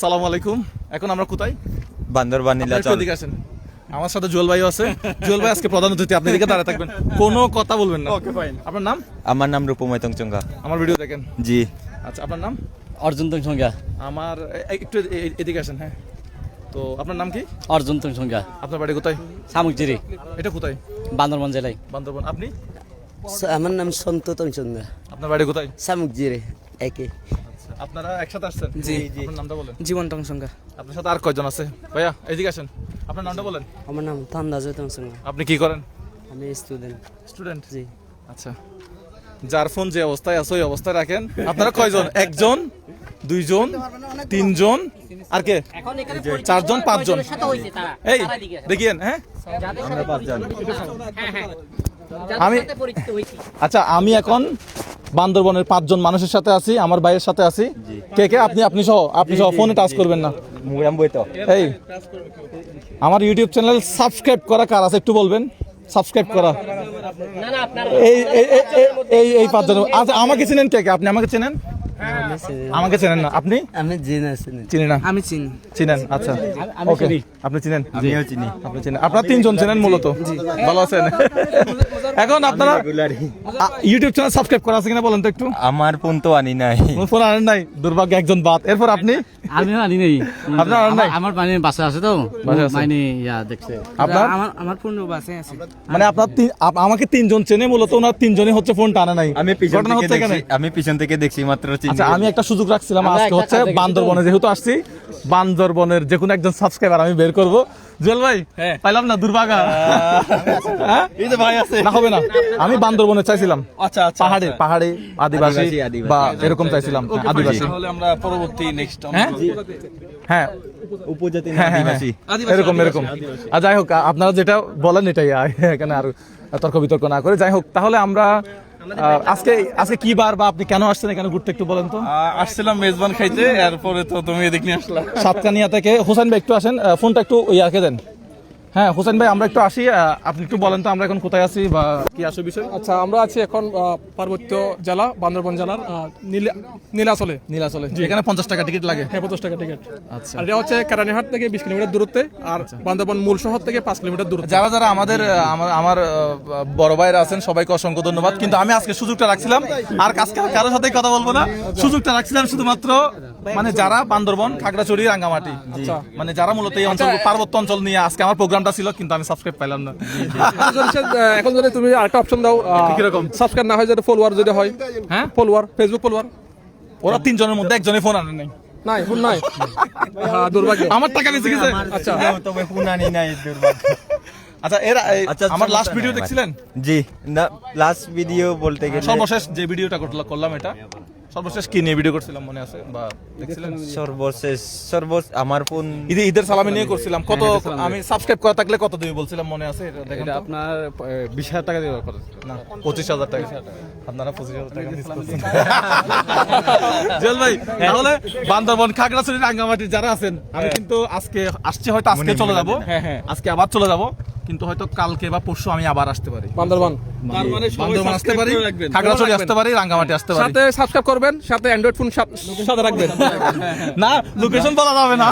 আসসালামু আলাইকুম। এখন আমরা কোথায়? বান্দরবান নীলাচল। এদিকে আসেন, আমার সাথে জুয়েল ভাইও আছে। জুয়েল ভাই আজকে প্রধান অতিথি, আপনি এদিকে দাঁড়ায় থাকবেন, কোনো কথা বলবেন না। Okay fine. আপনার নাম? আমার নাম রূপময় তংচঙ্গা। আমার ভিডিও দেখেন? জি। আচ্ছা, আপনার নাম? অর্জুন তংচঙ্গা। আমার একটু এদিকে আসেন। হ্যাঁ, তো আপনার নাম কি? অর্জুন তংচঙ্গা। আপনার বাড়ি কোথায়? শামুকজিরি। এটা কোথায়? বান্দরবান জেলায়। বান্দরবান। আপনি? আমার নাম সন্তু তংচঙ্গা। আপনার বাড়ি কোথায়? শামুকজিরে একই। আচ্ছা, আপনারা একসাথে আসছেন? জি। আপনার নামটা বলেন। জীবন তংচঙ্গা। আপনার সাথে আর কয়জন আছে? ভাইয়া এদিকে আসেন, আপনার নামটা বলেন। আমার নাম তান্দাজ তংচঙ্গা। আপনি কি করেন? আমি স্টুডেন্ট। স্টুডেন্ট? জি। আচ্ছা, যার ফোন যে অবস্থায় আছে ওই অবস্থায় রাখেন। আপনারা কয়জন? একজন, দুইজন, তিনজন, আর কে? চারজন, পাঁচজন। এই দেখিয়েন। হ্যাঁ, আমরা পাঁচজন। আমি আচ্ছা, আমি এখন বান্দরবনের 5জন মানুষের সাথে আছি, আমার ভাইয়ের সাথে আছি। কে কে? আপনি সহ ফোনে টাচ করবেন না। মুরাম বইতো। এই আমার ইউটিউব চ্যানেল সাবস্ক্রাইব করা কার আছে একটু বলবেন? সাবস্ক্রাইব করা এই এই এই এই 5জন। আচ্ছা, আমাকে চিনেন কে কে? আপনি আমাকে চিনেন? আমাকে চেনেন না? আপনি? আমি জিনা চিনি না? আমি চিনি। চিনেন? আচ্ছা, ওকে। আপনি চিনেন? আমিও চিনি। আপনি চিনেন? আপনারা 3জন চেনেন মূলত। ভালো আছেন? এখন আপনারা ইউটিউব চ্যানেল সাবস্ক্রাইব করা আছে কিনা বলেন তো একটু? আমার ফোন তো আনি নাই। ফোন আনেন নাই? দুর্ভাগ্য, একজন বাদ। এরপর আপনি? আমিও আনি নেই। আপনার আনেন নাই? আমার মানে বাসা আছে তো, বাসা আছে। মানে ইয়া দেখছে। আপনার? আমার পূর্ণ বাসে আছে। মানে আপনার আমাকে 3জন চেনে মূলত, ওনার 3জনই হচ্ছে ফোনটা আনে নাই। আমি পিছন ঘটনা থেকে হচ্ছে এখানে। দেখছি, আমি পিছন থেকে দেখছি মাত্র চিনি। আচ্ছা, আমি একটা সুযোগ রাখছিলাম আমরা আজকে একটা হচ্ছে কাজ দেখেছি তো। বান্দরবনে যেহেতু আসছি, বান্দরবনের যে কোনো একজন সাবস্ক্রাইবার আমি বের করব। জুয়েল ভাই পাইলাম না, দুর্ভাগা। হ্যাঁ, এই যে ভাই আছে। না, হবে না। আমি বান্দরবনে চাইছিলাম আচ্ছা আচ্ছা। পাহাড়ে আদিবাসী আদিবাসী। বা এরকম চাইছিলাম, আদিবাসী। তাহলে আমরা পরবর্তী নেক্সট হ্যাঁ হ্যাঁ উপজাতি না হ্যাঁ, হ্যাঁ, আদিবাসী। এরকম। আর যাই হোক, আপনারা যেটা বলেন এটাই, এখানে আর তর্ক বিতর্ক না করে। যাই হোক, তাহলে আমরা আজকে কি বার বা আপনি কেন আসছেন এখানে ঘুরতে একটু বলেন তো? আসছিলাম মেজবান খাইতে, এরপরে তো তুমি এদিক নিয়ে আসলা। সাতকানিয়া থেকে। হোসেন ভাই একটু আসেন, ফোনটা একটু ইয়াকে দেন। হ্যাঁ, হোসেন ভাই আমরা একটু আসি, আপনি একটু বলেন তো আমরা এখন কোথায় আছি বা কি আসল বিষয়? আচ্ছা, আমরা আছি এখন পার্বত্য জেলা বান্দরবান জেলার নীলাচলে। নীলাচলে। এখানে 50 টাকা টিকিট লাগে। হ্যাঁ, 50 টাকা টিকিট। আচ্ছা। আর এটা হচ্ছে কেরানীহাট থেকে 20 কিলোমিটার দূরত্বে, আর বান্দরবান মূল শহর থেকে 5 কিলোমিটার দূরত্বে। যারা আমার বড় ভাইরা আছেন সবাইকে অসংখ্য ধন্যবাদ। কিন্তু আমি আজকে সুযোগটা রাখছিলাম, আর কারোর সাথে কথা বলবো না, সুযোগটা রাখছিলাম শুধুমাত্র মানে যারা বান্দরবন, খাগড়াছড়ি, রাঙ্গামাটি, মানে যারা মূলত এই অঞ্চল, পার্বত্য অঞ্চল নিয়ে আজকে আমার প্রোগ্রামটা ছিল, কিন্তু আমি সাবস্ক্রাইব পাইলাম না। এখন যদি তুমি আরেকটা অপশন দাও, কিরকম? সাবস্ক্রাইব না হয় যদি ফলোয়ার যদি হয়। হ্যাঁ, ফলোয়ার, ফেসবুক ফলোয়ার। ওরা 3জনের মধ্যে একজনের ফোন আনে নাই। নাই, ফোন নাই। হ্যাঁ, দুর্ভাগ্য। আমার টাকা নিচে গেছে। আচ্ছা, তবে ফোন আনি নাই, দুর্ভাগ্য। আচ্ছা, আমার লাস্ট ভিডিও দেখছিলেন? জি, না লাস্ট ভিডিও বলতে গেলে সর্বশেষ যে ভিডিওটা করলাম, এটা সর্বশেষ কি নিয়ে ভিডিও করছিলাম মনে আছে বা দেখছিলেন? সর্বশেষ আমার ফোন ঈদের সালামি নিয়ে করছিলাম। কত আমি সাবস্ক্রাইব করা থাকলে কত দিবে বলছিলাম, মনে আছে? এটা দেখেন তো। আপনার 20,000 টাকা দিয়ে ব্যাপার না, 25,000 টাকা। আপনারা 25,000 টাকা মিস করছেন। জেল ভাই, তাহলে বান্দরবন, খাগড়াছড়ি, রাঙ্গামাটি যারা আছেন, আমি কিন্তু আজকে আসছি, হয়তো আজকে চলে যাব। হ্যাঁ, আজকে আবার চলে যাব, কিন্তু হয়তো কালকে বা পরশু আমি আবার আসতে পারি। বান্দরবান। তার মানে সবাই বান্দরবান আসতে পারি, সাবস্ক্রাইব করে রাখবেন। খাগড়াছড়ি আসতে পারি, রাঙ্গামাটি আসতে পারি। সাথে সাবস্ক্রাইব করবেন, সাথে অ্যান্ড্রয়েড ফোন সাথে রাখবেন। না, লোকেশন বলা যাবে না।